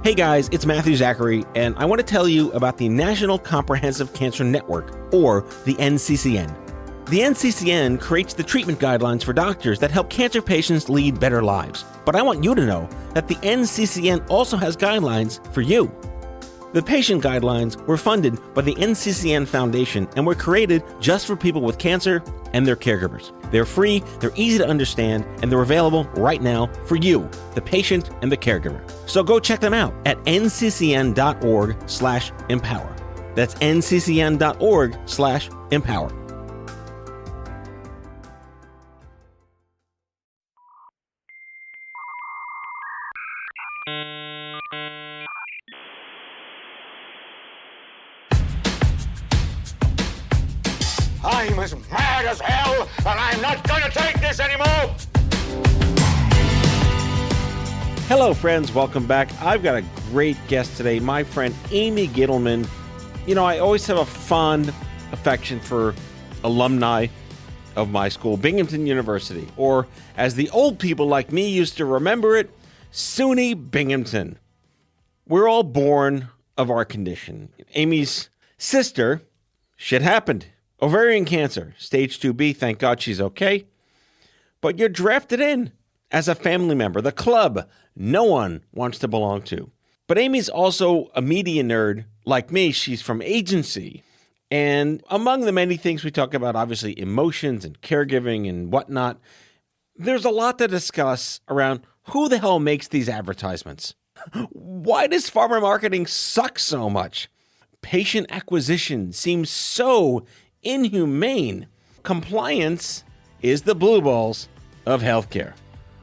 Hey guys, it's Matthew Zachary, and I want to tell you about the National Comprehensive Cancer Network, or the NCCN. The NCCN creates the treatment guidelines for doctors that help cancer patients lead better lives. But I want you to know that the NCCN also has guidelines for you. The patient guidelines were funded by the NCCN Foundation and were created just for people with cancer and their caregivers. They're free, they're easy to understand, and they're available right now for you, the patient and the caregiver. So go check them out at nccn.org/empower. That's nccn.org/empower. I'm as mad as hell, and I'm not going to take this anymore! Hello, friends. Welcome back. I've got a great guest today, my friend Amy Gittelman. You know, I always have a fond affection for alumni of my school, Binghamton University, or as the old people like me used to remember it, SUNY Binghamton. We're all born of our condition. Amy's sister, shit happened. Ovarian cancer, stage 2B, thank God she's okay. But you're drafted in as a family member, the club no one wants to belong to. But Amy's also a media nerd like me. She's from agency. And among the many things we talk about, obviously emotions and caregiving and whatnot, there's a lot to discuss around who the hell makes these advertisements. Why does pharma marketing suck so much? Patient acquisition seems so inhumane. Compliance is the blue balls of healthcare.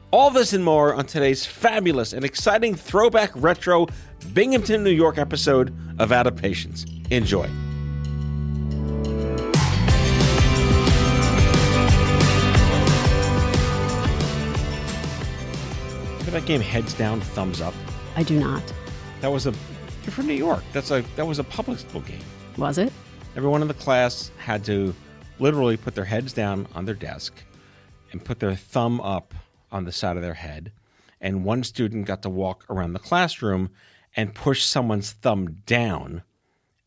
All this and more on today's fabulous and exciting throwback retro Binghamton, New York episode of Out of Patience. Enjoy. Remember that game Heads Down, Thumbs Up? I do not. You're from New York. That was a public school game. Was it? Everyone in the class had to literally put their heads down on their desk and put their thumb up on the side of their head. And one student got to walk around the classroom and push someone's thumb down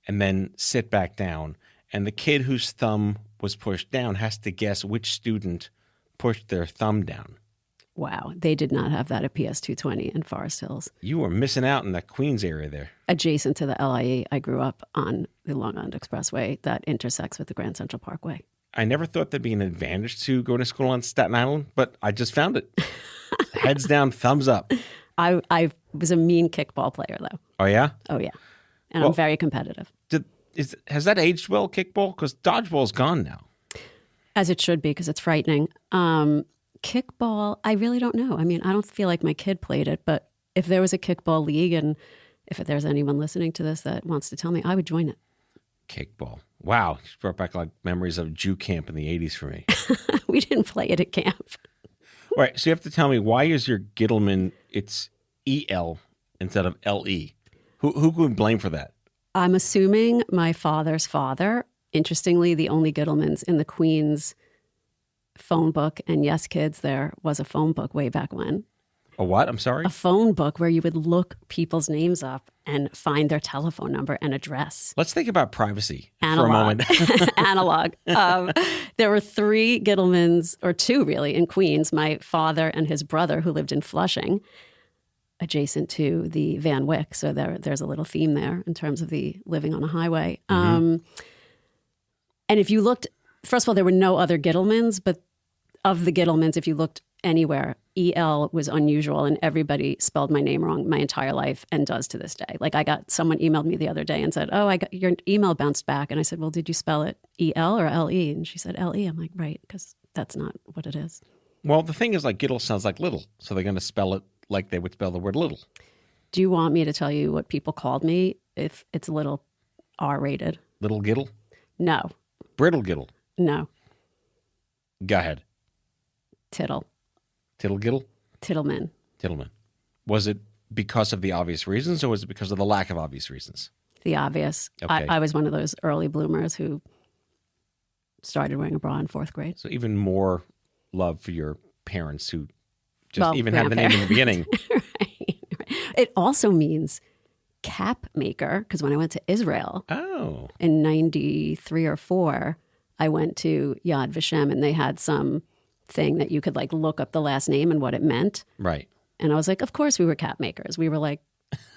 and then sit back down. And the kid whose thumb was pushed down has to guess which student pushed their thumb down. Wow. They did not have that at PS 220 in Forest Hills. You were missing out in that Queens area there. Adjacent to the LIE, I grew up on the Long Island Expressway that intersects with the Grand Central Parkway. I never thought there'd be an advantage to going to school on Staten Island, but I just found it. Heads down, thumbs up. I was a mean kickball player, though. Oh, yeah? Oh, yeah. And I'm very competitive. Has that aged well, kickball? Because dodgeball's gone now. As it should be, because it's frightening. Kickball, I really don't know. I mean, I don't feel like my kid played it, but if there was a kickball league and if there's anyone listening to this that wants to tell me, I would join it. Kickball. Wow. It brought back like memories of Jew camp in the 80s for me. We didn't play it at camp. All right. So you have to tell me, why is your Gittelman, it's EL instead of LE? Who can we blame for that? I'm assuming my father's father. Interestingly, the only Gittelmans in the Queens phone book, and yes, kids, there was a phone book way back when. A what? I'm sorry? A phone book where you would look people's names up and find their telephone number and address. Let's think about privacy Analog. for a moment. Analog. There were 3 Gittelmans, or 2 really, in Queens. My father and his brother, who lived in Flushing, adjacent to the Van Wyck. So there's a little theme there in terms of the living on a highway. And if you looked, first of all, there were no other Gittelmans, but of the Gittelmans, if you looked anywhere, EL was unusual, and everybody spelled my name wrong my entire life and does to this day. Like someone emailed me the other day and said, oh, I got your email bounced back. And I said, well, did you spell it EL or LE? And she said, LE. I'm like, right, because that's not what it is. Well, the thing is, like, Gittel sounds like little, so they're going to spell it like they would spell the word little. Do you want me to tell you what people called me if it's a little R-rated? Little Gittel? No. Brittle Gittel? No. Go ahead. Tittle. Tittle Gittel? Tittleman. Tittleman. Was it because of the obvious reasons, or was it because of the lack of obvious reasons? The obvious. Okay. I was one of those early bloomers who started wearing a bra in 4th grade. So even more love for your parents who just even had the name in the beginning. Right. It also means cap maker, because when I went to Israel in 93 or 4, I went to Yad Vashem and they had some thing that you could like look up the last name and what it meant. Right. And I was like, of course we were cap makers. We were like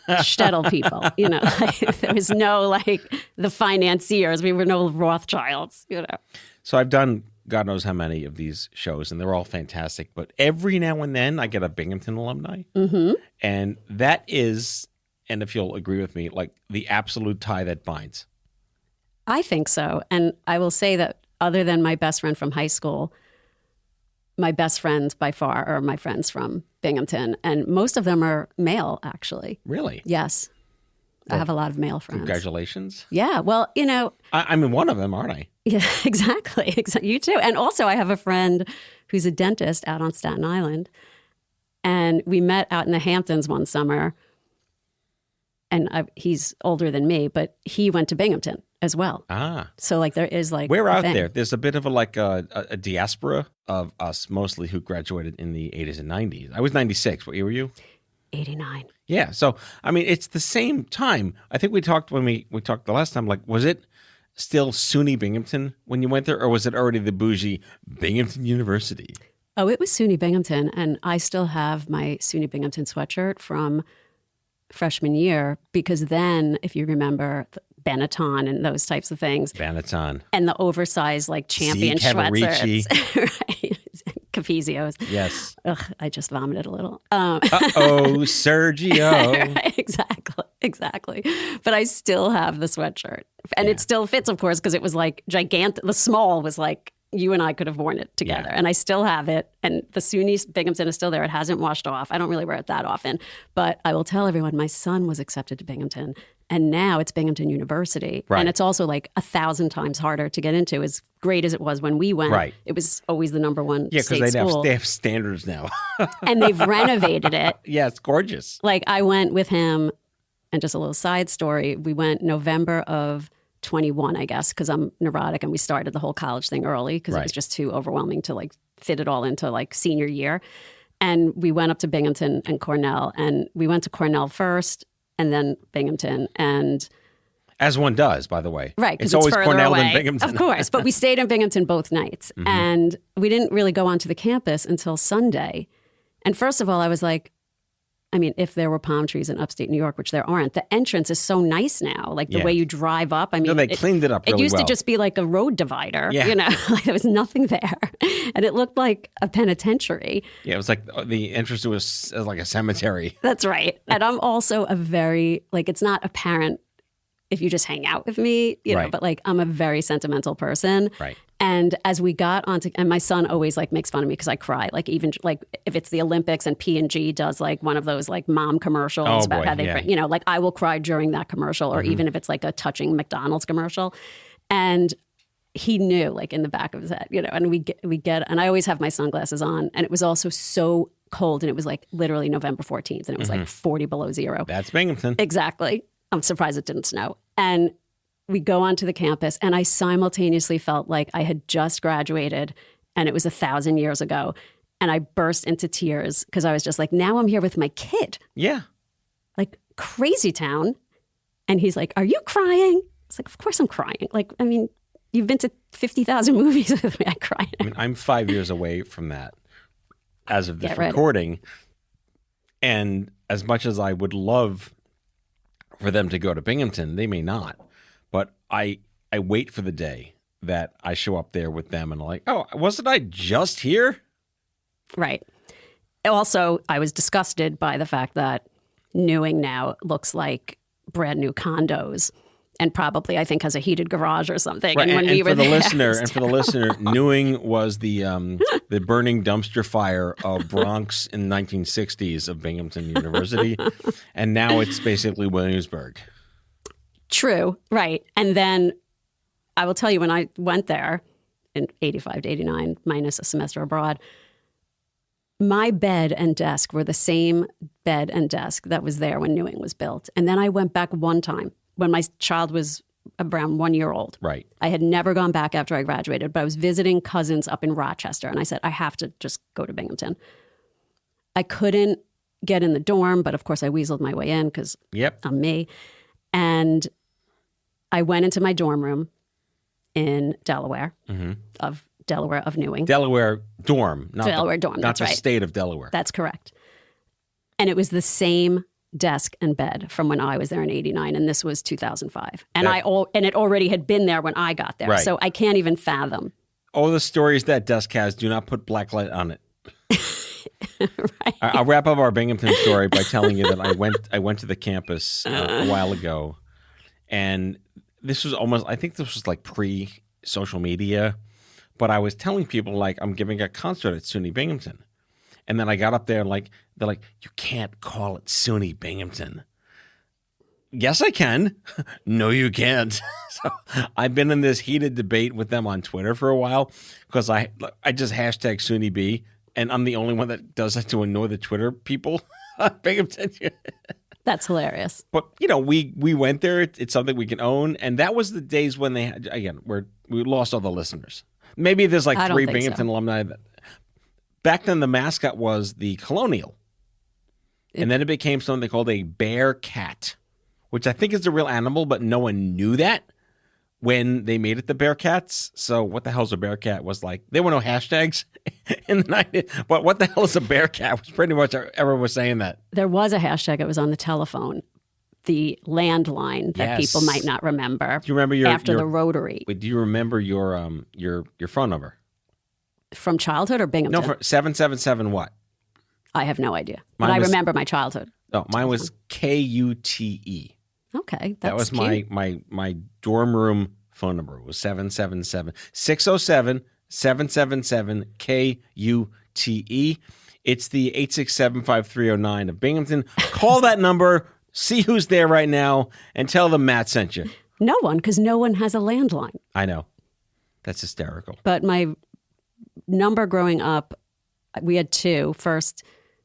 shtetl people, you know. Like, there was no like the financiers. We were no Rothschilds, you know. So I've done God knows how many of these shows, and they're all fantastic. But every now and then I get a Binghamton alumni. Mm-hmm. And that is, and if you'll agree with me, like the absolute tie that binds. I think so. And I will say that other than my best friend from high school, my best friends by far are my friends from Binghamton. And most of them are male, actually. Really? Yes. Well, I have a lot of male friends. Congratulations. Yeah. Well, you know. I'm in one of them, aren't I? Yeah, exactly. You too. And also I have a friend who's a dentist out on Staten Island. And we met out in the Hamptons one summer. And he's older than me, but he went to Binghamton as well. So like there is like we're out there. There's a bit of a diaspora of us mostly who graduated in the 80s and 90s. I was 96. What year were you? 89. Yeah. So I mean, it's the same time. I think we talked when we talked the last time. Like, was it still SUNY Binghamton when you went there, or was it already the bougie Binghamton University? Oh, it was SUNY Binghamton, and I still have my SUNY Binghamton sweatshirt from freshman year, because then, if you remember, Benetton and those types of things. Benetton. And the oversized, like, champion sweatshirts. Right. Capizios. Yes. Ugh, I just vomited a little. Sergio. Exactly. But I still have the sweatshirt. And it still fits, of course, because it was, like, gigantic. The small was, like, you and I could have worn it together. Yeah. And I still have it. And the SUNY Binghamton is still there. It hasn't washed off. I don't really wear it that often. But I will tell everyone, my son was accepted to Binghamton. And now it's Binghamton University. Right. And it's also like 1,000 times harder to get into. As great as it was when we went, right. It was always the number one state school. They have standards now. And they've renovated it. Yeah, it's gorgeous. Like I went with him, and just a little side story, we went November of 21, I guess, because I'm neurotic, and we started the whole college thing early because it was just too overwhelming to like fit it all into like senior year. And we went up to Binghamton and Cornell, and we went to Cornell first and then Binghamton. And as one does, by the way. Right, because it's always further Cornell away, than Binghamton. Of course, but we stayed in Binghamton both nights. Mm-hmm. And we didn't really go onto the campus until Sunday. And first of all, I was like, I mean, if there were palm trees in upstate New York, which there aren't, the entrance is so nice now. Like the way you drive up. I mean, they cleaned it up really well. It used to just be like a road divider, you know, like there was nothing there. And it looked like a penitentiary. Yeah, it was like the entrance was like a cemetery. That's right. And I'm also a very, like, it's not apparent if you just hang out with me, you know, but like I'm a very sentimental person. Right. And as we got onto, and my son always like makes fun of me because I cry. Like even like if it's the Olympics and P&G does like one of those like mom commercials about how they, you know, like I will cry during that commercial, or even if it's like a touching McDonald's commercial. And he knew like in the back of his head, you know, and we get, and I always have my sunglasses on, and it was also so cold, and it was like literally November 14th, and it was like 40 below zero. That's Binghamton. Exactly. I'm surprised it didn't snow. And we go onto the campus, and I simultaneously felt like I had just graduated and it was 1,000 years ago. And I burst into tears because I was just like, now I'm here with my kid. Yeah. Like crazy town. And he's like, are you crying? It's like, of course I'm crying. Like, I mean, you've been to 50,000 movies with me. I cry. I mean, I'm 5 years away from that as of this recording. And as much as I would love for them to go to Binghamton, they may not. But I wait for the day that I show up there with them and I'm like, oh, wasn't I just here? Right. Also, I was disgusted by the fact that Newing now looks like brand new condos, and probably I think has a heated garage or something. Right. And when we were there, for the listener, Newing was the burning dumpster fire of Bronx in the 1960s of Binghamton University, and now it's basically Williamsburg. True, right. And then I will tell you, when I went there in 85 to 89, minus a semester abroad, my bed and desk were the same bed and desk that was there when Newing was built. And then I went back one time when my child was around 1 year old. Right. I had never gone back after I graduated, but I was visiting cousins up in Rochester. And I said, I have to just go to Binghamton. I couldn't get in the dorm, but of course I weaseled my way in because I'm me. And I went into my dorm room in Delaware, of Newing. Delaware dorm. Not Delaware dorm, not that's the right. state of Delaware. That's correct. And it was the same desk and bed from when I was there in 89, and this was 2005. And and it already had been there when I got there. Right. So I can't even fathom. All the stories that desk has, do not put black light on it. Right. I'll wrap up our Binghamton story by telling you that I went to the campus a while ago, and this was I think this was like pre-social media, but I was telling people like I'm giving a concert at SUNY Binghamton. And then I got up there and they're like, you can't call it SUNY Binghamton. Yes, I can. No, you can't. So I've been in this heated debate with them on Twitter for a while because I just hashtag SUNY B, and I'm the only one that does that to annoy the Twitter people on Binghamton. That's hilarious. But, we went there. It's something we can own. And that was the days when they had, again, we lost all the listeners. Maybe there's like 3 Binghamton alumni that. Back then, the mascot was the Colonial. And then it became something they called a bear cat, which I think is a real animal, but no one knew that when they made it the Bearcats. So what the hell is a bear cat was like, there were no hashtags in the 90s. But what the hell is a bear cat was pretty much everyone was saying that. There was a hashtag. It was on the telephone, the landline that people might not remember. Do you remember after the rotary? Wait, do you remember your phone number? From childhood or Binghamton? No, for 777 what? I have no idea. But I remember my childhood. Oh, mine was KUTE. Okay, that was cute. my dorm room phone number. It was 777-607-777-KUTE. It's the 867-5309 of Binghamton. Call that number, see who's there right now, and tell them Matt sent you. No one, because no one has a landline. I know. That's hysterical. But my number growing up, we had 2. First,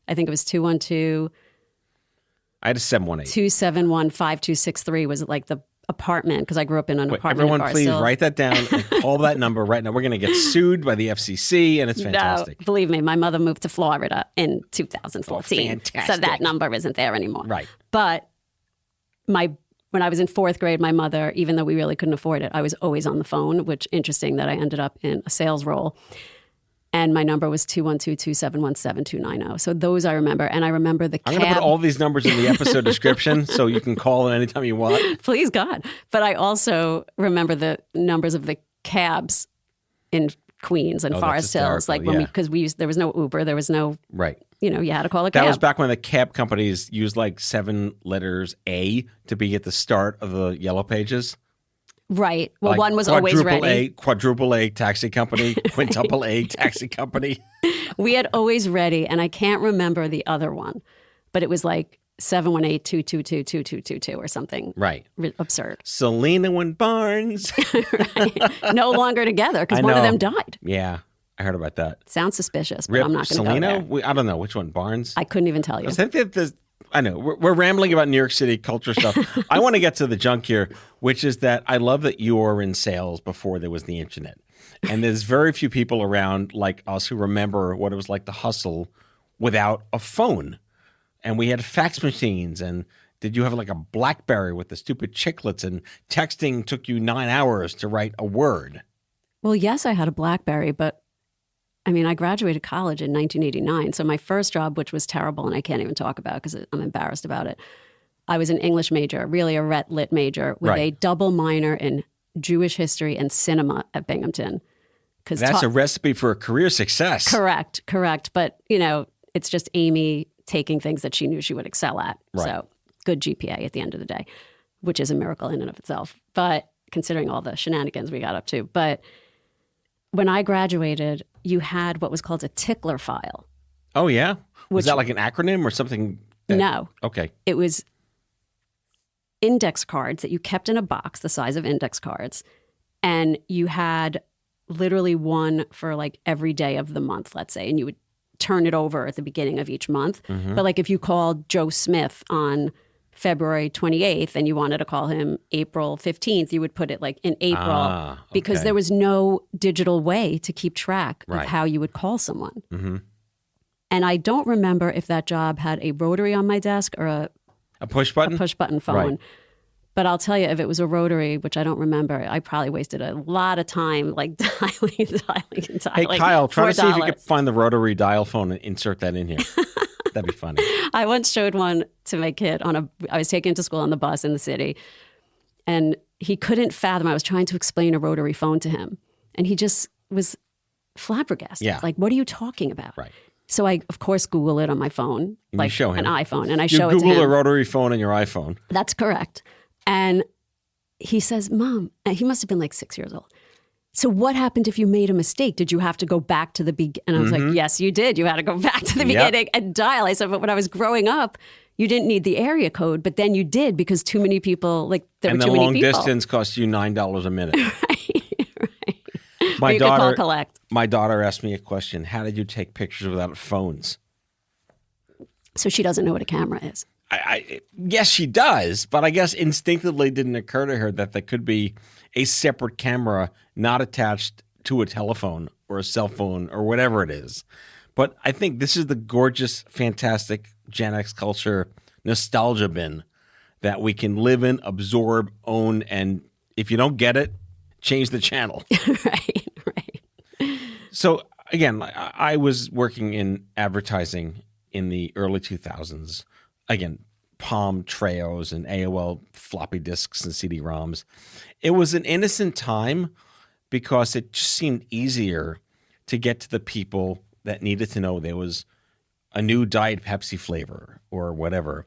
I think it was 212. I had a 718. 271-5263 was like the apartment, because I grew up in an apartment. Everyone, please write that down and call that number right now. We're going to get sued by the FCC, and it's fantastic. No, believe me, my mother moved to Florida in 2014. Oh, fantastic. So that number isn't there anymore. Right. But when I was in 4th grade, my mother, even though we really couldn't afford it, I was always on the phone, which interesting that I ended up in a sales role. And my number was 212-271-7290. So those I remember. And I remember the cab. I'm going to put all these numbers in the episode description so you can call it anytime you want. Please, God. But I also remember the numbers of the cabs in Queens and Forest Hills. Like because there was no Uber, there was no, right. You had to call a cab. That was back when the cab companies used like 7 letters A to be at the start of the yellow pages. Right. Well, like one was always ready. Quadruple A taxi company, quintuple A taxi company. We had always ready, and I can't remember the other one, but it was like 718-222-2222 or something. Right. Absurd. Selena and Barnes. Right. No longer together because one of them died. Yeah. I heard about that. Sounds suspicious, but I'm not going to go there. I don't know. Which one? Barnes? I couldn't even tell you. I think that I know. We're rambling about New York City culture stuff. I want to get to the junk here, which is that I love that you were in sales before there was the internet. And there's very few people around like us who remember what it was like to hustle without a phone. And we had fax machines. And did you have like a BlackBerry with the stupid chiclets? And texting took you 9 hours to write a word. Well, yes, I had a BlackBerry, but I mean, I graduated college in 1989. So my first job, which was terrible and I can't even talk about because I'm embarrassed about it, I was an English major, really a lit major with a double minor in Jewish history and cinema at Binghamton. That's a recipe for a career success. Correct. But, it's just Amy taking things that she knew she would excel at. Right. So good GPA at the end of the day, which is a miracle in and of itself. But considering all the shenanigans we got up to. But when I graduated, you had what was called a tickler file. Oh, yeah? Was that like an acronym or something? No. Okay. It was index cards that you kept in a box the size of index cards. And you had literally one for like every day of the month, let's say. And you would turn it over at the beginning of each month. Mm-hmm. But like if you called Joe Smith on February 28th and you wanted to call him April 15th, you would put it like in April because there was no digital way to keep track of how you would call someone. Mm-hmm. And I don't remember if that job had a rotary on my desk or a push button? A push button phone. Right. But I'll tell you, if it was a rotary, which I don't remember, I probably wasted a lot of time like dialing. Hey, Kyle, try to see if you $4. can find the rotary dial phone and insert that in here. That'd be funny. I once showed one to my kid I was taking him to school on the bus in the city, and he couldn't fathom. I was trying to explain a rotary phone to him, and he just was flabbergasted. Yeah. Like, what are you talking about? Right. So I, of course, Google it on my phone, And like you show him. an iPhone, and I You show it to Google him. a rotary phone on your iPhone. That's correct. And he says, Mom, and he must have been like 6 years old. So what happened if you made a mistake? Did you have to go back to the beginning? And I was like, yes, you did. You had to go back to the beginning and dial. I said, but when I was growing up, you didn't need the area code, but then you did because too many people, like there were too many people. And the long distance cost you $9 a minute. Right. My you daughter, could call collect. My daughter asked me a question. How did you take pictures without phones? So she doesn't know what a camera is. Yes, she does, but I guess instinctively it didn't occur to her that there could be a separate camera not attached to a telephone or a cell phone or whatever it is. But I think this is the gorgeous, fantastic Gen X culture nostalgia bin that we can live in, absorb, own, and if you don't get it, change the channel. Right. So again, I was working in advertising in the early 2000s. Again, Palm Treos and AOL floppy disks and CD-ROMs. It was an innocent time because it just seemed easier to get to the people that needed to know there was a new Diet Pepsi flavor or whatever.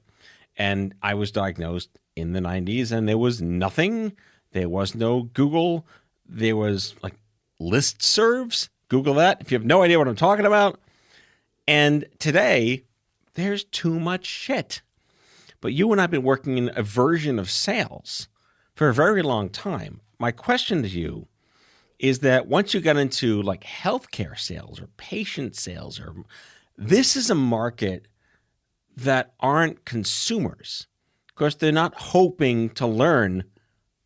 And I was diagnosed in the 90s and there was nothing. There was no Google. There was like listservs. Google that if you have no idea what I'm talking about. And today, there's too much shit. But you and I have been working in a version of sales for a very long time. My question to you is that once you got into like healthcare sales or patient sales, or this is a market that aren't consumers because they're not hoping to learn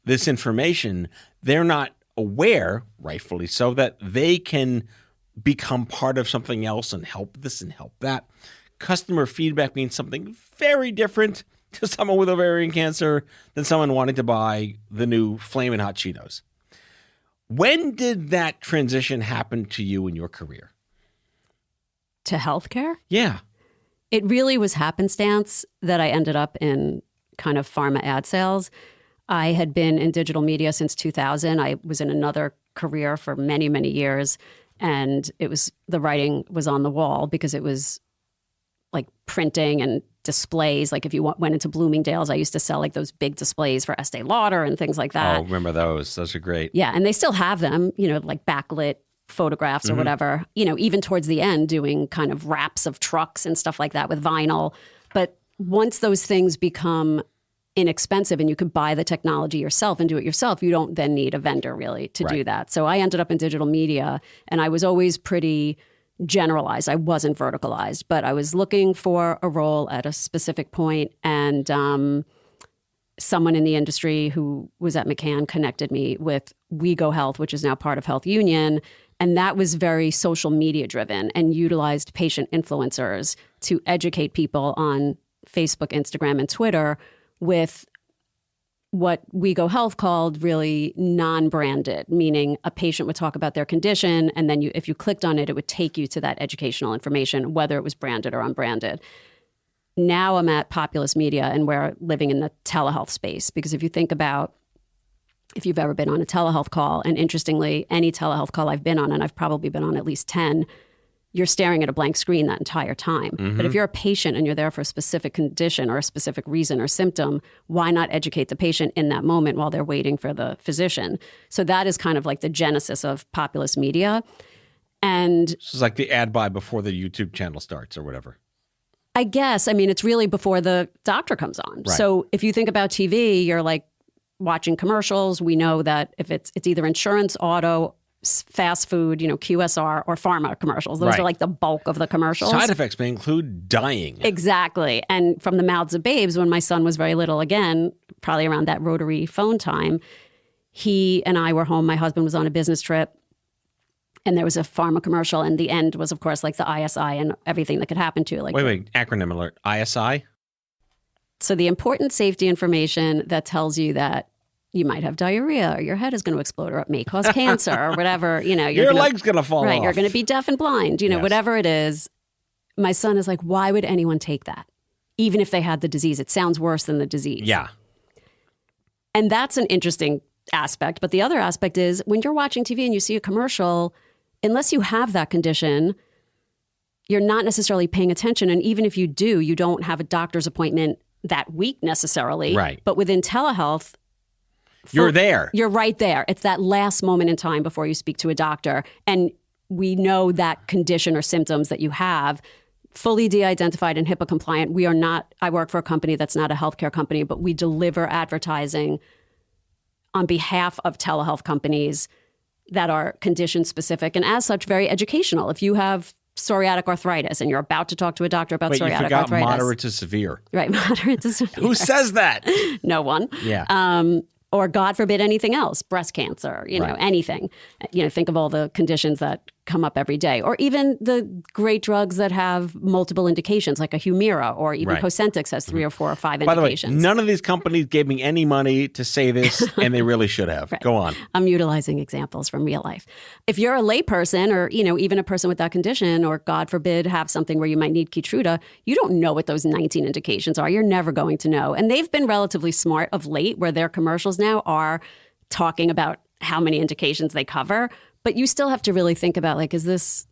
this information. They're not aware, rightfully so, that they can become part of something else and help this and help that. Customer feedback means something very different to someone with ovarian cancer than someone wanting to buy the new Flamin' Hot Cheetos. When did that transition happen to you in your career? To healthcare? Yeah. It really was happenstance that I ended up in kind of pharma ad sales. I had been in digital media since 2000. I was in another career for many, many years. And the writing was on the wall because it was like printing and displays. Like if you went into Bloomingdale's, I used to sell like those big displays for Estee Lauder and things like that. Oh, remember those. Those are great. Yeah. And they still have them, like backlit photographs or whatever, even towards the end doing kind of wraps of trucks and stuff like that with vinyl. But once those things become inexpensive and you could buy the technology yourself and do it yourself, you don't then need a vendor really to do that. So I ended up in digital media and I was always pretty generalized. I wasn't verticalized, but I was looking for a role at a specific point, and someone in the industry who was at McCann connected me with We Go Health, which is now part of Health Union. And that was very social media driven and utilized patient influencers to educate people on Facebook, Instagram, and Twitter with what We Go Health called really non-branded, meaning a patient would talk about their condition, and then if you clicked on it, it would take you to that educational information, whether it was branded or unbranded. Now I'm at Populous Media, and we're living in the telehealth space, because if you think about if you've ever been on a telehealth call, and interestingly, any telehealth call I've been on, and I've probably been on at least 10, you're staring at a blank screen that entire time. But if you're a patient and you're there for a specific condition or a specific reason or symptom, why not educate the patient in that moment while they're waiting for the physician? So that is kind of like the genesis of Populous Media. And So it's like the ad buy before the YouTube channel starts or whatever. I guess, it's really before the doctor comes on. Right. So if you think about TV, you're like watching commercials. We know that if it's either insurance, auto, fast food, QSR or pharma commercials. Those are like the bulk of the commercials. Side effects may include dying. Exactly. And from the mouths of babes, when my son was very little, again, probably around that rotary phone time, he and I were home. My husband was on a business trip. And there was a pharma commercial, and the end was, of course, like the ISI and everything that could happen to you. Like, Wait, acronym alert. ISI? So the important safety information that tells you that you might have diarrhea, or your head is going to explode, or it may cause cancer, or whatever, Your leg's going to fall right, off. you're going to be deaf and blind, Yes. whatever it is. My son is like, why would anyone take that? Even if they had the disease, it sounds worse than the disease. Yeah. And that's an interesting aspect. But the other aspect is when you're watching TV and you see a commercial, unless you have that condition, you're not necessarily paying attention. And even if you do, you don't have a doctor's appointment that week necessarily. Right. But within telehealth, You're there. You're right there. It's that last moment in time before you speak to a doctor. And we know that condition or symptoms that you have, fully de-identified and HIPAA compliant. We are not, I work for a company that's not a healthcare company, but we deliver advertising on behalf of telehealth companies that are condition specific and as such very educational. If you have psoriatic arthritis and you're about to talk to a doctor about Wait, you psoriatic forgot arthritis. moderate to severe. Right, moderate to severe. Who says that? No one. Yeah. Or God forbid anything else, breast cancer, Right. anything. Think of all the conditions that come up every day. Or even the great drugs that have multiple indications, like a Humira, or even Right. Cosentyx has 3 or 4 or 5 By the way, indications. none of these companies gave me any money to say this, and they really should have. Go on. I'm utilizing examples from real life. If you're a layperson or, even a person with that condition, or God forbid have something where you might need Keytruda, you don't know what those 19 indications are. You're never going to know. And they've been relatively smart of late where their commercials now are talking about how many indications they cover. But you still have to really think about, like, is this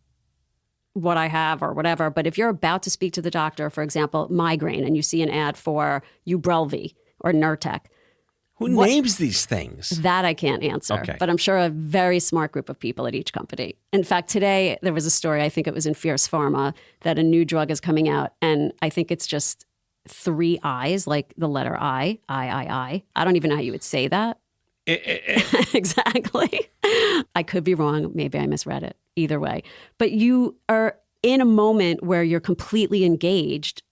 what I have or whatever? But if you're about to speak to the doctor, for example, migraine, and you see an ad for Ubrelvy or Nurtec, Who names these things? that I can't answer. Okay. But I'm sure a very smart group of people at each company. In fact, today there was a story, I think it was in Fierce Pharma, that a new drug is coming out. And I think it's just 3 I's, like the letter I. I don't even know how you would say that. Exactly. I could be wrong. Maybe I misread it. Either way. But you are in a moment where you're completely engaged.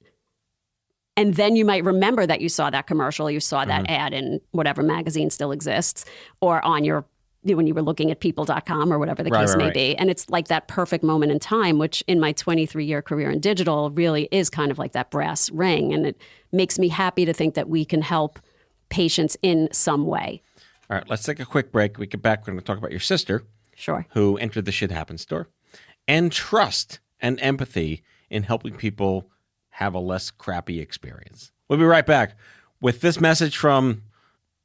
And then you might remember that you saw that commercial, you saw that ad in whatever magazine still exists, or on your, when you were looking at people.com or whatever the case may be. And it's like that perfect moment in time, which in my 23-year career in digital really is kind of like that brass ring. And it makes me happy to think that we can help patients in some way. All right, let's take a quick break. We get back. We're going to talk about your sister, Sure. who entered the Shit Happens store, and trust and empathy in helping people have a less crappy experience. We'll be right back with this message from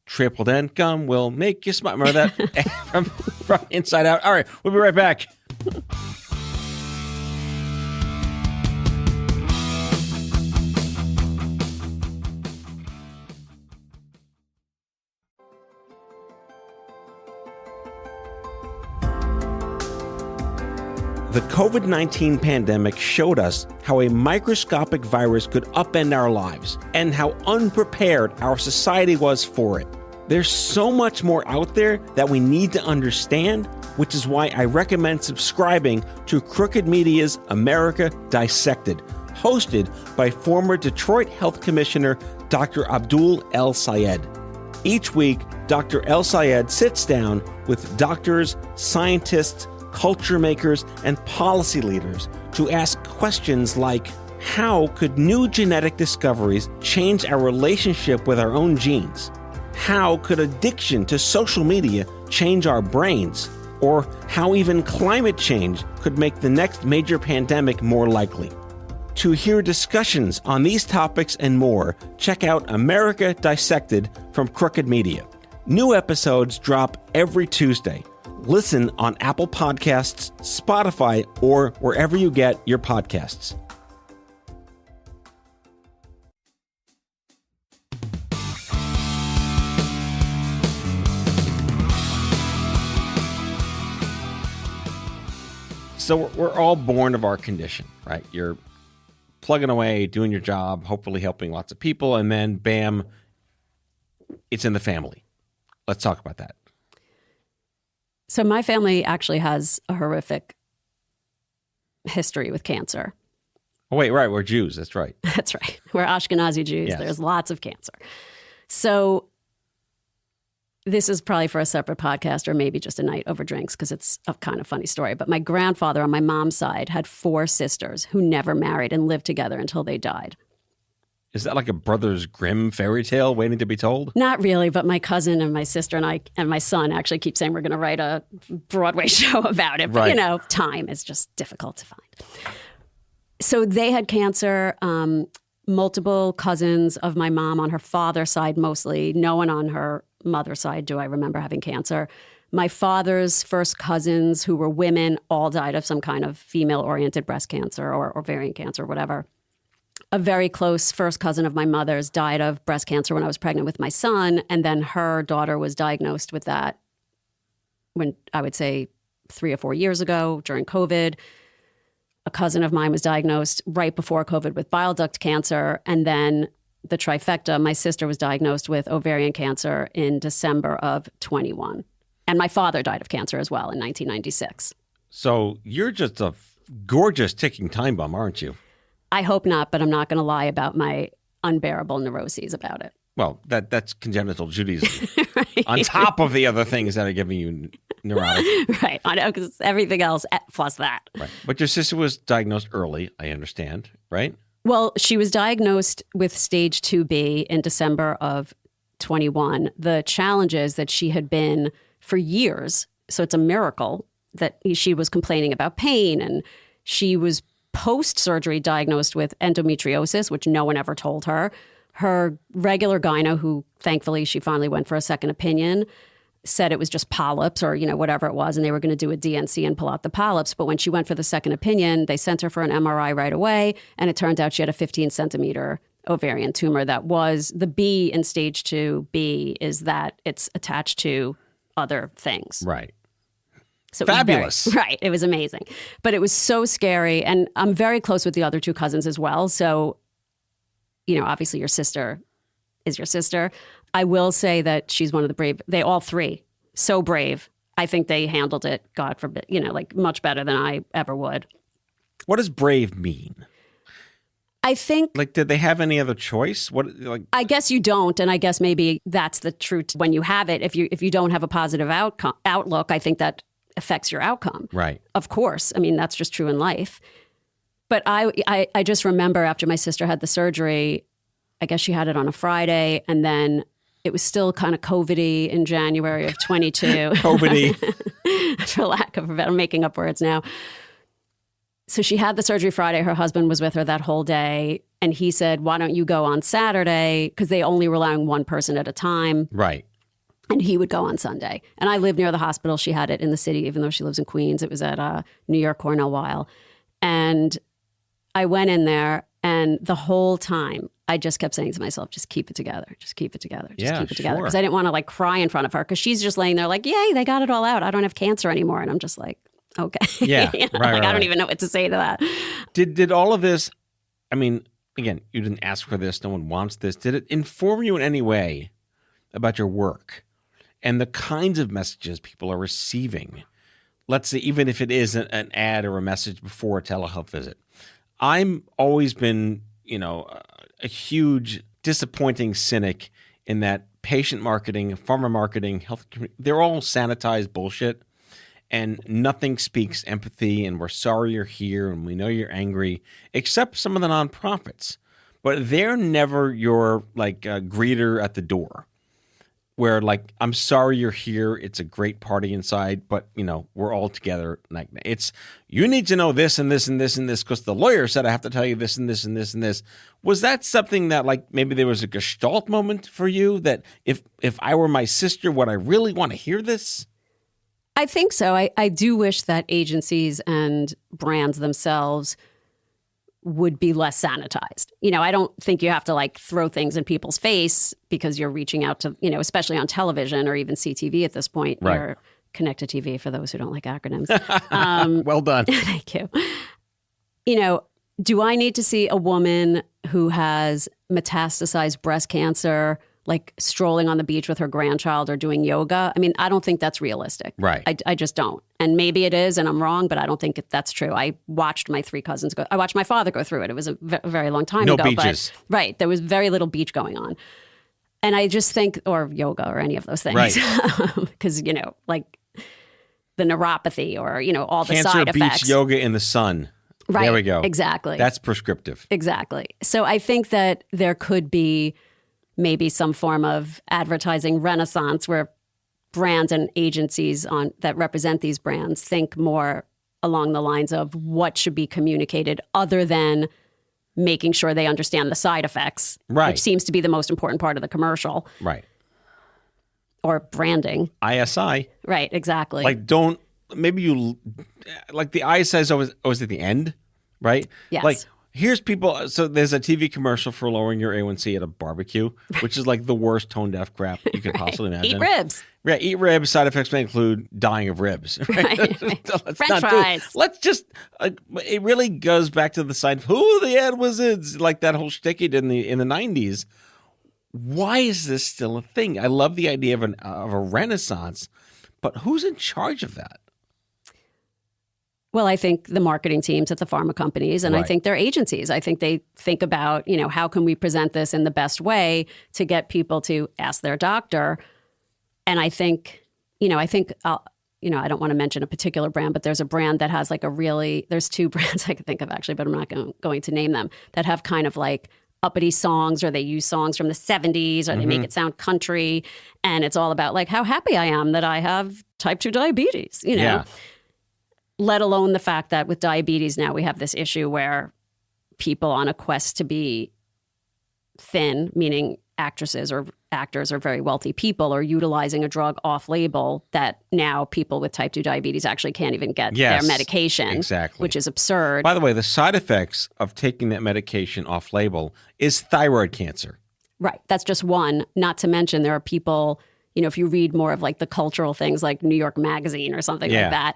Triple Dent Gum will make you smile. Remember that from Inside Out? All right, we'll be right back. The COVID-19 pandemic showed us how a microscopic virus could upend our lives and how unprepared our society was for it. There's so much more out there that we need to understand, which is why I recommend subscribing to Crooked Media's America Dissected, hosted by former Detroit Health Commissioner Dr. Abdul El Sayed. Each week, Dr. El Sayed sits down with doctors, scientists, culture makers, and policy leaders to ask questions like, how could new genetic discoveries change our relationship with our own genes? How could addiction to social media change our brains? Or how even climate change could make the next major pandemic more likely? To hear discussions on these topics and more, check out America Dissected from Crooked Media. New episodes drop every Tuesday. Listen on Apple Podcasts, Spotify, or wherever you get your podcasts. So we're all born of our condition, right? You're plugging away, doing your job, hopefully helping lots of people, and then bam, it's in the family. Let's talk about that. So my family actually has a horrific history with cancer. Oh, wait, right. We're Jews. That's right. That's right. We're Ashkenazi Jews. Yes. There's lots of cancer. So This is probably for a separate podcast or maybe just a night over drinks because it's a kind of funny story. But my grandfather on my mom's side had 4 sisters who never married and lived together until they died. Is that like a Brothers Grimm fairy tale waiting to be told? Not really, but my cousin and my sister and I and my son actually keep saying we're going to write a Broadway show about it. But, time is just difficult to find. So they had cancer. Multiple cousins of my mom on her father's side mostly. No one on her mother's side do I remember having cancer. My father's first cousins who were women all died of some kind of female-oriented breast cancer or ovarian cancer, whatever. A very close first cousin of my mother's died of breast cancer when I was pregnant with my son, and then her daughter was diagnosed with that when I would say 3 or 4 years ago during COVID. A cousin of mine was diagnosed right before COVID with bile duct cancer, and then the trifecta, my sister was diagnosed with ovarian cancer in December of 21. And my father died of cancer as well in 1996. So you're just a gorgeous ticking time bomb, aren't you? I hope not, but I'm not going to lie about my unbearable neuroses about it. Well, that's congenital Judaism. Right. On top of the other things that are giving you neurotic. Right. I know, because everything else plus that. Right. But your sister was diagnosed early, I understand, right? Well, she was diagnosed with stage 2B in December of 21. The challenge is that she had been for years, so it's a miracle that she was complaining about pain, and she was post-surgery diagnosed with endometriosis, which no one ever told her. Her regular gyno, who thankfully she finally went for a second opinion, said it was just polyps or, whatever it was, and they were going to do a DNC and pull out the polyps. But when she went for the second opinion, they sent her for an MRI right away, and it turned out she had a 15-centimeter ovarian tumor that was the B in stage 2B is that it's attached to other things. Right. So fabulous. Right. It was amazing. But it was so scary. And I'm very close with the other 2 cousins as well. So, obviously your sister is your sister. I will say that she's one of the brave. They all 3, so brave. I think they handled it, God forbid, much better than I ever would. What does brave mean? I think... did they have any other choice? I guess you don't, and I guess maybe that's the truth when you have it. If you don't have a positive outlook, I think that affects your outcome. Right. Of course. I mean, that's just true in life. But I just remember after my sister had the surgery, I guess she had it on a Friday, and then it was still kind of COVID-y in January of 22. COVID-y. For lack of a better, making up words now. So she had the surgery Friday. Her husband was with her that whole day. And he said, why don't you go on Saturday? Because they only were allowing one person at a time. Right. And he would go on Sunday. And I lived near the hospital. She had it in the city, even though she lives in Queens. It was at New York Cornell Weill. And I went in there, and the whole time I just kept saying to myself, just keep it together. Just keep it together. Just keep it together. Because I didn't want to cry in front of her because she's just laying there like, yay, they got it all out. I don't have cancer anymore. And I'm just like, okay. Yeah. Right. I don't even know what to say to that. Did all of this, I mean, again, you didn't ask for this. No one wants this. Did it inform you in any way about your work and the kinds of messages people are receiving? Let's say, even if it is an ad or a message before a telehealth visit. I'm always been, a huge disappointing cynic in that patient marketing, pharma marketing, health, they're all sanitized bullshit. And nothing speaks empathy, and we're sorry you're here, and we know you're angry, except some of the nonprofits. But they're never your greeter at the door, where I'm sorry you're here. It's a great party inside, but we're all together. It's you need to know this and this and this and this because the lawyer said I have to tell you this and this and this and this. Was that something that maybe there was a gestalt moment for you that if I were my sister, would I really want to hear this? I think so. I do wish that agencies and brands themselves would be less sanitized. I don't think you have to throw things in people's face because you're reaching out to, especially on television or even CTV at this point, right. Or connected TV for those who don't like acronyms. Well done. Thank you. Do I need to see a woman who has metastasized breast cancer strolling on the beach with her grandchild or doing yoga? I mean, I don't think that's realistic. Right. I just don't. And maybe it is, and I'm wrong, but I don't think that's true. I watched my 3 cousins I watched my father go through it. It was a very long time ago. No beaches. But, right. There was very little beach going on. And I just think, or yoga or any of those things, Right. because, like the neuropathy or, all the Cancer side effects. beats yoga in the sun. Right. There we go. Exactly. That's prescriptive. Exactly. So I think that there could be maybe some form of advertising renaissance where brands and agencies that represent these brands think more along the lines of what should be communicated other than making sure they understand the side effects, Right. which seems to be the most important part of the commercial. Right. Or branding. ISI. Right, exactly. Like the ISI is always at the end, right? Yes. Like here's people. So there's a TV commercial for lowering your A1C at a barbecue, which is like the worst tone deaf crap you could possibly imagine. Eat ribs. Yeah, eat ribs. Side effects may include dying of ribs. Right? Let's French not do it. fries. Let's just. It really goes back to the side of who the ad was in, like that whole shtick he did in the 90s. Why is this still a thing? I love the idea of a renaissance, but who's in charge of that? Well, I think the marketing teams at the pharma companies, and I Right. think their agencies. I think they think about, how can we present this in the best way to get people to ask their doctor. And I think, I don't want to mention a particular brand, but there's a brand that has there's two brands I could think of actually, but I'm not going to name them, that have kind of like uppity songs, or they use songs from the 70s, or they make it sound country. And it's all about like how happy I am that I have type 2 diabetes, Yeah. Let alone the fact that with diabetes now we have this issue where people on a quest to be thin, meaning actresses or actors or very wealthy people, are utilizing a drug off-label that now people with type 2 diabetes actually can't even get Yes, their medication, exactly. which is absurd. By the way, the side effects of taking that medication off label is thyroid cancer. Right. That's just one. Not to mention there are people, if you read more of like the cultural things like New York Magazine or something Yeah. like that,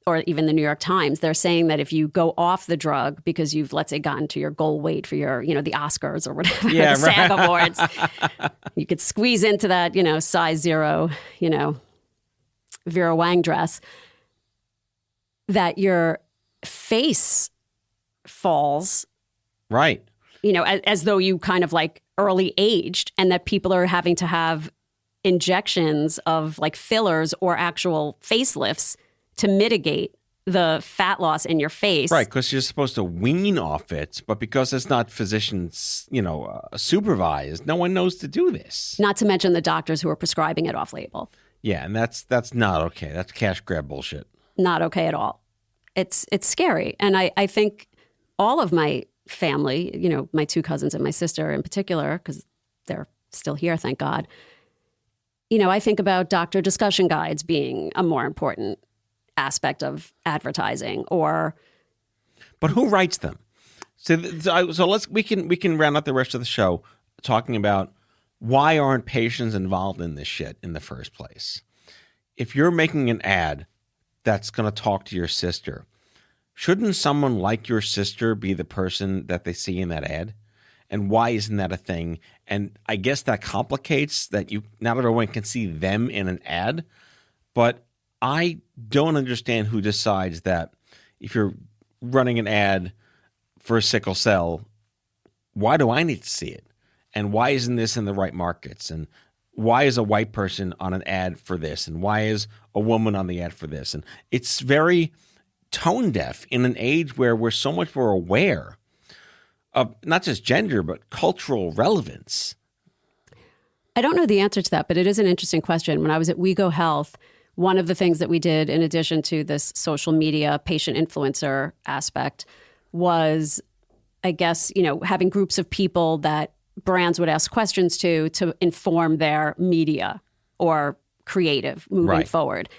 or even the New York Times, they're saying that if you go off the drug because you've, let's say, gotten to your goal weight for your, the Oscars or whatever, Yeah, the SAG Awards, you could squeeze into that, size 0, Vera Wang dress, that your face falls, Right. as though you kind of like early aged, and that people are having to have injections of like fillers or actual facelifts to mitigate the fat loss in your face. Right, because you're supposed to wean off it, but because it's not physicians, supervised, no one knows to do this. Not to mention the doctors who are prescribing it off label. Yeah, and that's not okay. That's cash grab bullshit. Not okay at all. It's scary. And I think all of my family, my 2 cousins and my sister in particular, because they're still here, thank God. I think about doctor discussion guides being a more important aspect of advertising, But who writes them? So we can round out the rest of the show talking about why aren't patients involved in this shit in the first place? If you're making an ad that's going to talk to your sister, shouldn't someone like your sister be the person that they see in that ad? And why isn't that a thing? And I guess that complicates that not everyone can see them in an ad, but I don't understand who decides that if you're running an ad for sickle cell, why do I need to see it? And why isn't this in the right markets? And why is a white person on an ad for this? And why is a woman on the ad for this? And it's very tone deaf in an age where we're so much more aware of not just gender, but cultural relevance. I don't know the answer to that, but it is an interesting question. When I was at We Go Health, one of the things that we did in addition to this social media patient influencer aspect was, I guess, having groups of people that brands would ask questions to inform their media or creative moving forward.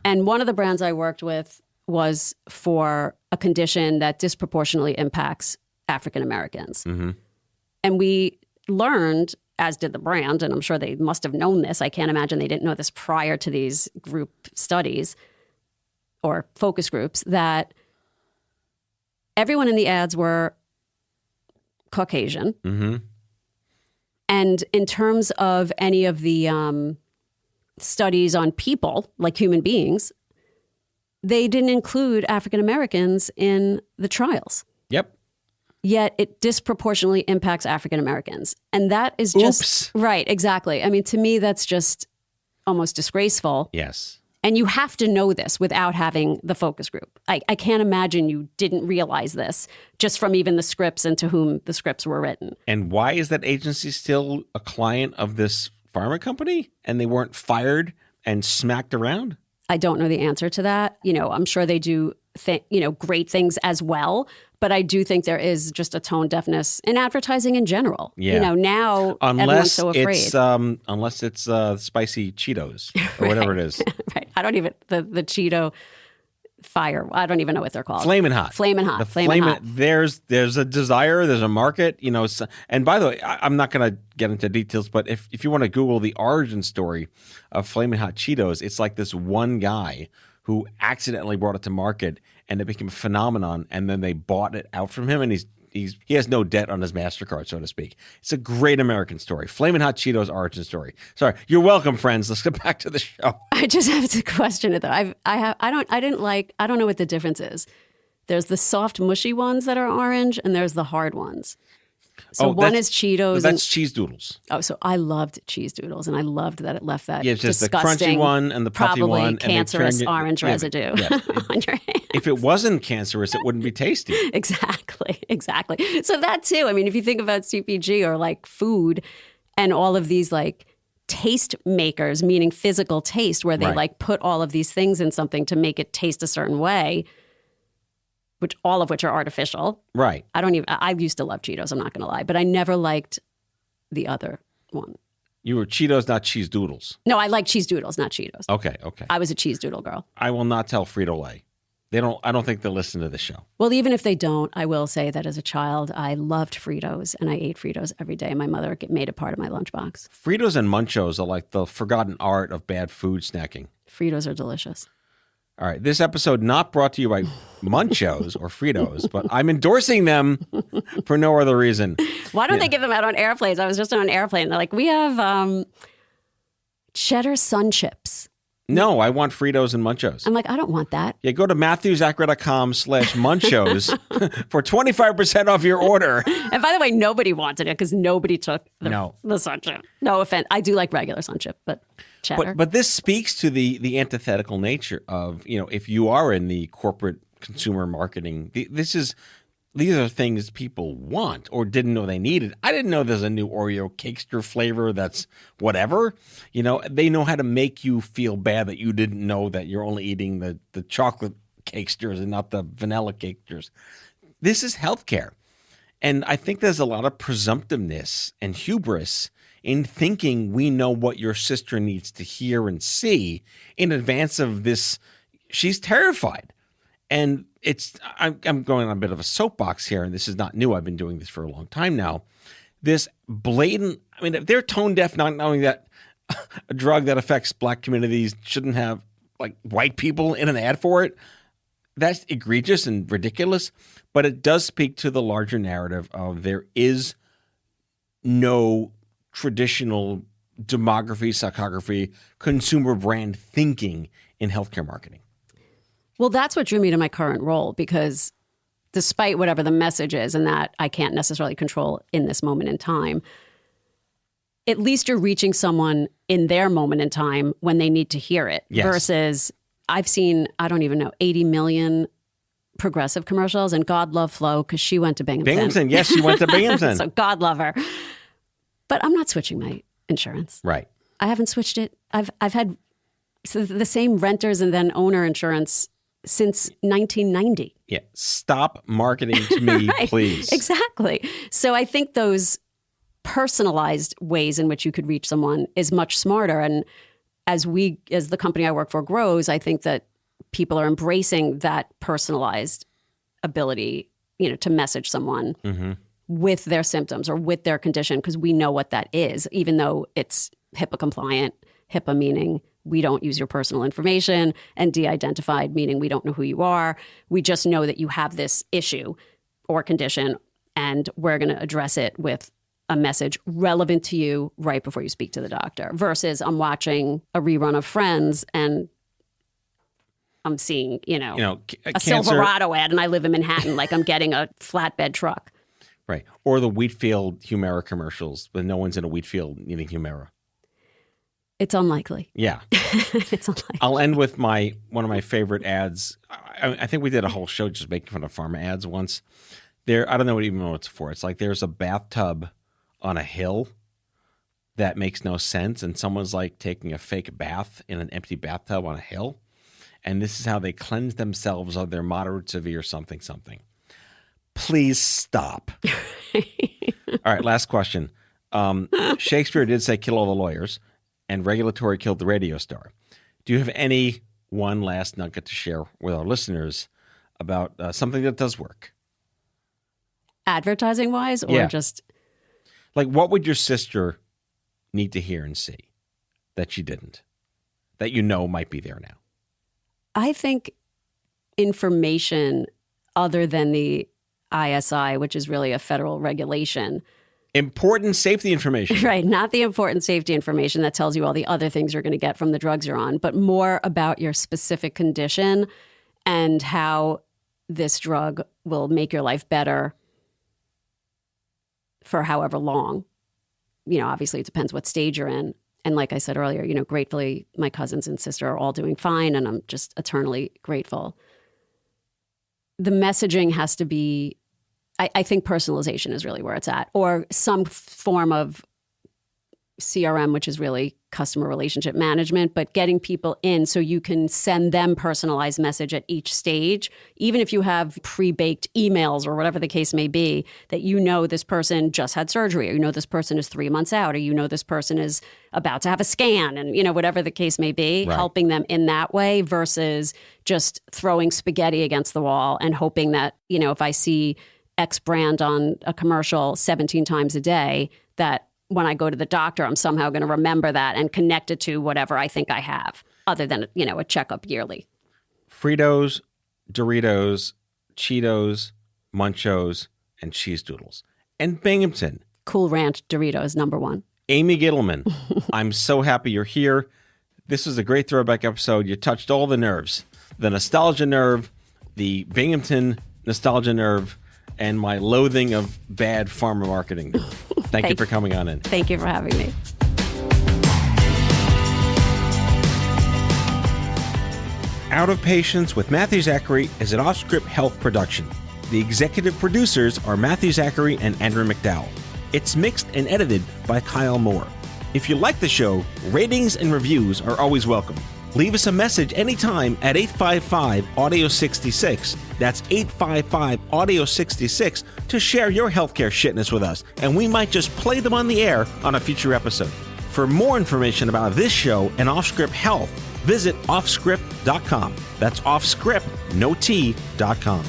And one of the brands I worked with was for a condition that disproportionately impacts African Americans. Mm-hmm. And we learned, as did the brand, and I'm sure they must have known this. I can't imagine they didn't know this prior to these group studies or focus groups, that everyone in the ads were Caucasian. Mm-hmm. And in terms of any of the studies on people, like human beings, they didn't include African Americans in the trials. Yep. yet it disproportionately impacts African Americans. And that is just... Oops. Right, exactly. I mean, to me, that's just almost disgraceful. Yes. And you have to know this without having the focus group. I can't imagine you didn't realize this just from even the scripts and to whom the scripts were written. And why is that agency still a client of this pharma company and they weren't fired and smacked around? I don't know the answer to that. You know, I'm sure they do great things as well. But I do think there is just a tone deafness in advertising in general. Yeah. You know, now everyone's so afraid. Unless it's spicy Cheetos or whatever it is. Right. I don't even, the Cheeto fire, I don't even know what they're called. Flamin' Hot. Flamin' Hot. Flamin' Hot. There's a desire, there's a market, you know. And by the way, I'm not going to get into details, but if you want to Google the origin story of Flamin' Hot Cheetos, it's like this one guy who accidentally brought it to market and it became a phenomenon, and then they bought it out from him, and he has no debt on his MasterCard, so to speak. It's a great American story. Flamin' Hot Cheetos origin story. Sorry, you're welcome, friends. Let's get back to the show. I just have to question it though. I don't know what the difference is. There's the soft, mushy ones that are orange, and there's the hard ones. So one is Cheetos. That's cheese doodles. Oh, so I loved cheese doodles, and I loved that it left that it's just disgusting, the crunchy one and the puffy probably one. Cancerous orange residue on your hands. If it wasn't cancerous, it wouldn't be tasty. Exactly. So that too, I mean, if you think about CPG or like food and all of these like taste makers, meaning physical taste, where they like put all of these things in something to make it taste a certain way, all of which are artificial. Right. I used to love Cheetos, I'm not going to lie, but I never liked the other one. You were Cheetos, not cheese doodles. No, I like cheese doodles, not Cheetos. Okay. I was a cheese doodle girl. I will not tell Frito-Lay. I don't think they'll listen to the show. Well, even if they don't, I will say that as a child, I loved Fritos, and I ate Fritos every day. My mother made it part of my lunchbox. Fritos and Munchos are like the forgotten art of bad food snacking. Fritos are delicious. All right, this episode not brought to you by Munchos or Fritos, but I'm endorsing them for no other reason. Why don't they give them out on airplanes? I was just on an airplane. They're like, we have cheddar sun chips. No, I want Fritos and Munchos. I'm like, I don't want that. Yeah, go to MatthewZachary.com/Munchos for 25% off your order. And by the way, nobody wanted it because nobody took the sun chip. No offense. I do like regular sun chip, but cheddar. But this speaks to the antithetical nature of, you know, if you are in the corporate consumer marketing, these are things people want or didn't know they needed. I didn't know there's a new Oreo Cakester flavor that's whatever. You know, they know how to make you feel bad that you didn't know that you're only eating the chocolate Cakesters and not the vanilla Cakesters. This is healthcare. And I think there's a lot of presumptiveness and hubris in thinking we know what your sister needs to hear and see in advance of this. She's terrified. And I'm going on a bit of a soapbox here, and this is not new. I've been doing this for a long time now. This blatant, I mean, if they're tone deaf, not knowing that a drug that affects black communities shouldn't have like white people in an ad for it, that's egregious and ridiculous. But it does speak to the larger narrative of there is no traditional demography, psychography, consumer brand thinking in healthcare marketing. Well, that's what drew me to my current role, because despite whatever the message is, and that I can't necessarily control in this moment in time, at least you're reaching someone in their moment in time when they need to hear it. Yes. Versus I've seen, 80 million Progressive commercials, and God love Flo because she went to Binghamton. Binghamton, yes, she went to Binghamton. So God love her. But I'm not switching my insurance. Right. I haven't switched it. I've had the same renters and then owner insurance since 1990. Yeah. Stop marketing to me, Right. please. Exactly. So I think those personalized ways in which you could reach someone is much smarter. And as the company I work for grows, I think that people are embracing that personalized ability, to message someone with their symptoms or with their condition, because we know what that is, even though it's HIPAA compliant. HIPAA meaning we don't use your personal information, and de-identified meaning we don't know who you are. We just know that you have this issue or condition, and we're going to address it with a message relevant to you right before you speak to the doctor, versus I'm watching a rerun of Friends and I'm seeing, a cancer, Silverado ad, and I live in Manhattan, like I'm getting a flatbed truck. Right. Or the Wheatfield Humira commercials, but no one's in a Wheatfield needing Humira. It's unlikely. Yeah. It's unlikely. I'll end with one of my favorite ads. I think we did a whole show just making fun of pharma ads once. I don't know even know what it's for. It's like there's a bathtub on a hill that makes no sense, and someone's like taking a fake bath in an empty bathtub on a hill, and this is how they cleanse themselves of their moderate, severe something. Please stop. All right, last question. Shakespeare did say kill all the lawyers, and regulatory killed the radio star. Do you have any one last nugget to share with our listeners about something that does work? Advertising wise, or just like what would your sister need to hear and see that she didn't, that you know might be there now? I think information other than the ISI, which is really a federal regulation. Important safety information. Right. Not the important safety information that tells you all the other things you're going to get from the drugs you're on, but more about your specific condition and how this drug will make your life better for however long. Obviously it depends what stage you're in. And like I said earlier, gratefully, my cousins and sister are all doing fine, and I'm just eternally grateful. The messaging has to be, I think personalization is really where it's at, or some form of CRM, which is really customer relationship management, but getting people in so you can send them personalized message at each stage, even if you have pre-baked emails or whatever the case may be, that this person just had surgery, or this person is 3 months out, or this person is about to have a scan, and whatever the case may be, right. Helping them in that way versus just throwing spaghetti against the wall and hoping that, if I see X brand on a commercial 17 times a day, that when I go to the doctor, I'm somehow going to remember that and connect it to whatever I think I have, other than, a checkup yearly. Fritos, Doritos, Cheetos, Munchos, and Cheese Doodles. And Binghamton. Cool Ranch Doritos, #1. Amy Gittelman, I'm so happy you're here. This was a great throwback episode. You touched all the nerves. The nostalgia nerve, the Binghamton nostalgia nerve, and my loathing of bad pharma marketing. Thank you for coming on in. Thank you for having me. Out of Patience with Matthew Zachary is an OffScrip Health production. The executive producers are Matthew Zachary and Andrew McDowell. It's mixed and edited by Kyle Moore. If you like the show, ratings and reviews are always welcome. Leave us a message anytime at 855-AUDIO-66. That's 855-AUDIO-66 to share your healthcare shitness with us, and we might just play them on the air on a future episode. For more information about this show and OffScrip Health, visit offscrip.com. That's offscrip, no T.com.